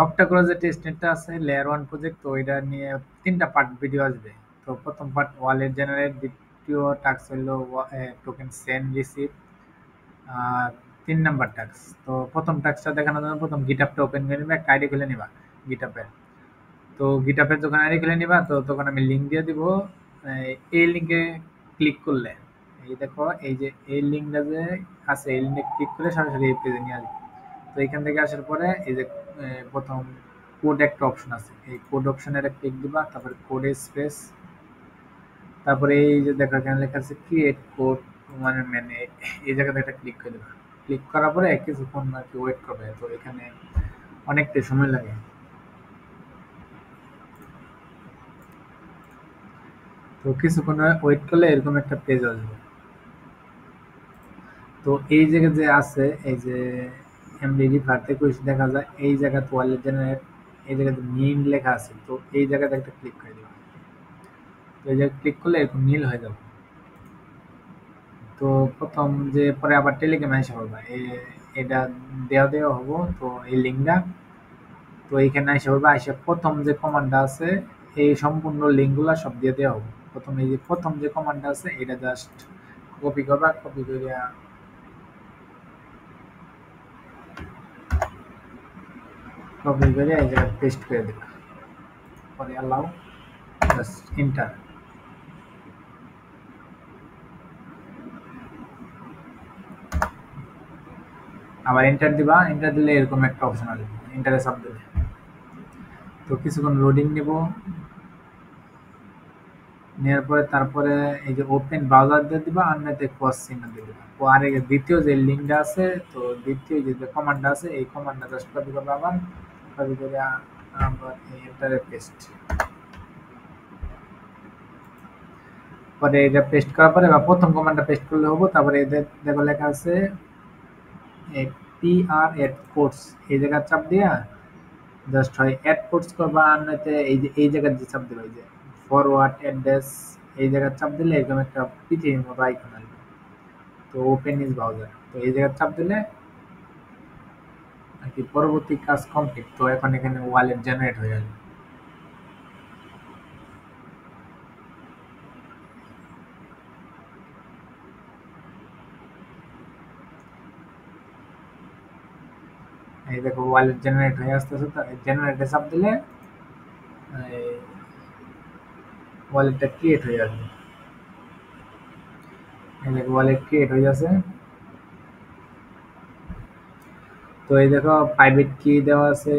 Octa করে যে টেস্টনেটটা আছে লেয়ার ওয়ান প্রজেক্ট, তো এটা নিয়ে তিনটা পার্ট ভিডিও আসবে। তো প্রথম পার্ট ওয়ালেট জেনারেট, দ্বিতীয় টাস্ক হলো টোকেন সেন্ড রিসিভ, আর ৩ নাম্বার টাস্ক। তো প্রথম টাস্কটা দেখানোর জন্য প্রথম গিটহাবটা ওপেন করে নিবা, একটা আইডি খুলে নিবা গিটহাবের। তো গিটহাবের যখন আইডি খুলে নিবা, তো তখন আমি লিঙ্ক দিয়ে দিব। এই লিঙ্কে ক্লিক করলে এই দেখো, এই যে এই লিঙ্কটা যে আছে, এই লিঙ্কে ক্লিক করলে সরাসরি এই পেজে নিয়ে আসবে। তো এখান থেকে আসার পরে এই যে প্রথম কোড একটা অপশন আছে, এই কোড অপশনের ক্লিক দিবা, তারপরে কোডে স্পেস, তারপরে এই যে দেখো এখানে লেখা আছে ক্রিয়েট কোড, মানে এই জায়গাতে একটা ক্লিক করে দেবা। ক্লিক করার পরে কিছুক্ষণ আর কি ওয়েট করবে। তো এখানে অনেকটা সময় লাগে। তো কিছুক্ষণ ওয়েট করলে এরকম একটা পেজ আসবে। তো এই জায়গায় যে আছে, এই যে এমডিডি ফার্তে কুইজ দেখা যায়, এই জায়গা ওয়ালেট জেনারেট, এই জায়গাতে নীল লেখা আছে, তো এই জায়গাতে একটা ক্লিক করে দিবা। তো এই জায়গায় ক্লিক করলে এরকম নীল হয়ে যাবে। তো প্রথম যে পরে আবার টেলিগ্রামে এসে পড়বা, এটা দেওয়া দেওয়া হবো। তো এই লিঙ্কটা, তো এইখানে এসে পড়বা, এসে প্রথম যে কমান্ডটা আছে, এই সম্পূর্ণ লিঙ্কগুলা সব দিয়ে দেওয়া হবে। প্রথম এই যে প্রথম যে কমান্ডটা আছে এটা জাস্ট কপি করবা, কপি করিয়া কপি করে এই জায়গায় পেস্ট করে দিবা। পরে অ্যালাউ, জাস্ট এন্টার। আবার এন্টার দিবা, এন্টার দিলে এরকম একটা অপশন আসবে, এন্টারে চাপ দিলে। তো কিছুক্ষণ লোডিং নিব, নেওয়ার পরে তারপরে এই যে ওপেন ব্রাউজার দিয়ে দিবা, আর নয়তো ক্রস চিহ্ন দিয়ে দিবা। ও আর এই দ্বিতীয় যে লিঙ্কটা আছে, তো দ্বিতীয় যে কমান্ডটা আছে, এই কমান্ডটা জাস্ট কপি করবা, আবার কপি করে আবার এই এন্টারে পেস্ট। পরে এটা পেস্ট করার পরে বা প্রথম কমান্ডটা পেস্ট করলে হবো। তারপরে এদের দেখো লেখা আছে পিআর এড কোডস, এই জায়গায় চাপ দিয়া জাস্ট হয় এড কোডস করবা, আর নয়তো এই যে এই জায়গায় যে চাপ দিবা, এই যে ফরওয়ার্ড অ্যাড্রেস, এই জায়গায় চাপ দিলে এরকম একটা পৃথিবীর মতো আইকন আসবে। তো ওপেন ইজ ব্রাউজার, তো এই জায়গায় চাপ দিলে আর কি পরবর্তী কাজ কমপ্লিট। তো এখন এখানে ওয়ালেট জেনারেট হয়ে যাবে। এই দেখো ওয়ালেট জেনারেট হয়ে আসতেছে। তো জেনারেটে চাপ দিলে ওয়ালেটটা ক্রিয়েট হয়ে যাবে। এই দেখো ওয়ালেট ক্রিয়েট হয়ে যাচ্ছে। তো এই দেখো প্রাইভেট কি দেওয়া আছে,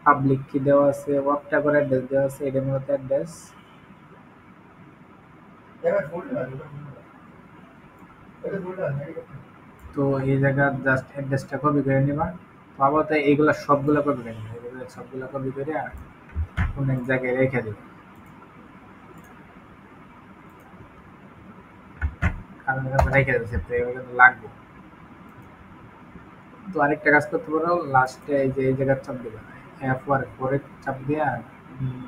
পাবলিক কি দেওয়া আছে, ওয়ার্কটা করে অ্যাড্রেস দেওয়া আছে, এটা মূলত অ্যাড্রেস। তো এই জায়গার জাস্ট অ্যাড্রেসটা কপি করে নিবা। তো আপাতত এইগুলা সবগুলা কপি করে নিবা, এগুলো সবগুলা কপি করে আর কোন এক জায়গায় রেখে দিবা, কারণ এখানে রেখে দিচ্ছে, তো এগুলো কিন্তু লাগবে। তো আরেকটা কাজ করতে পারো, লাস্টে এই যে এই জায়গার চাপ দিবা, ফোরে চাপ দিয়া উম,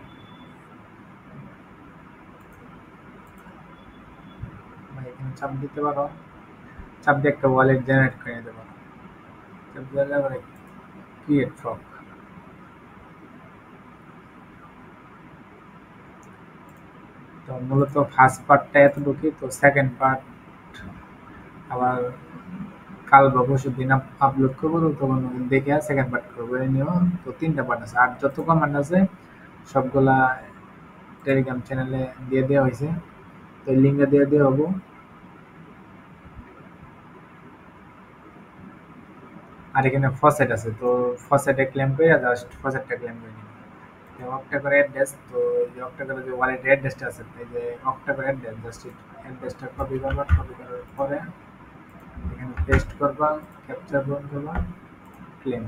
মানে এখানে চাপ দিতে পারো, চাপ দিয়ে একটা ওয়ালেট জেনারেট করে নিতে পারো। চাপ দিলে আবার ক্রিয়েট ফ্রক। তো মূলত ফার্স্ট পার্টটা এতটুকুই। তো সেকেন্ড পার্ট আবার কাল বা পরশু দিন আপলোড করবো, তো তখন দেখে সেকেন্ড পার্ট করবো, এই নিয়েও। তো 3টা পার্ট আছে, আর যত কমান্ড আছে সবগুলা টেলিগ্রাম চ্যানেলে দিয়ে দেওয়া হয়েছে। তো লিঙ্কে দিয়ে দেওয়া হবো। আর এখানে ফসেট আছে, তো ফসেটে ক্লেম করে জাস্ট ফসেটটা ক্লেম করে নিন। অক্টা করে অ্যাড্রেস, তো এই যে অক্টা করে যে ওয়ালেট অ্যাড্রেসটা আছে, এই যে অক্টা করে অ্যাড্রেস, জাস্ট অ্যাড্রেসটা কপি করবা, কপি করার পরে এখানে পেস্ট করবা, ক্যাপচার পূরণ করবা, ক্লেম।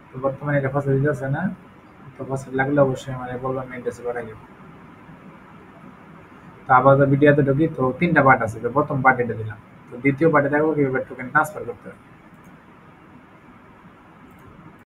তো বর্তমানে এটা ফসেট দিতেছে না। তো ফসেট লাগলে অবশ্যই আমার বললাম, অ্যাড্রেসে পাঠাই যাবে। তো আপাতত ভিডিওতে ঢুকি। তো 3টা পার্ট আছে, তো প্রথম পার্ট এটা দিলাম। তো দ্বিতীয় পার্টে দেখো কিভাবে টোকেন ট্রান্সফার করতে হয়।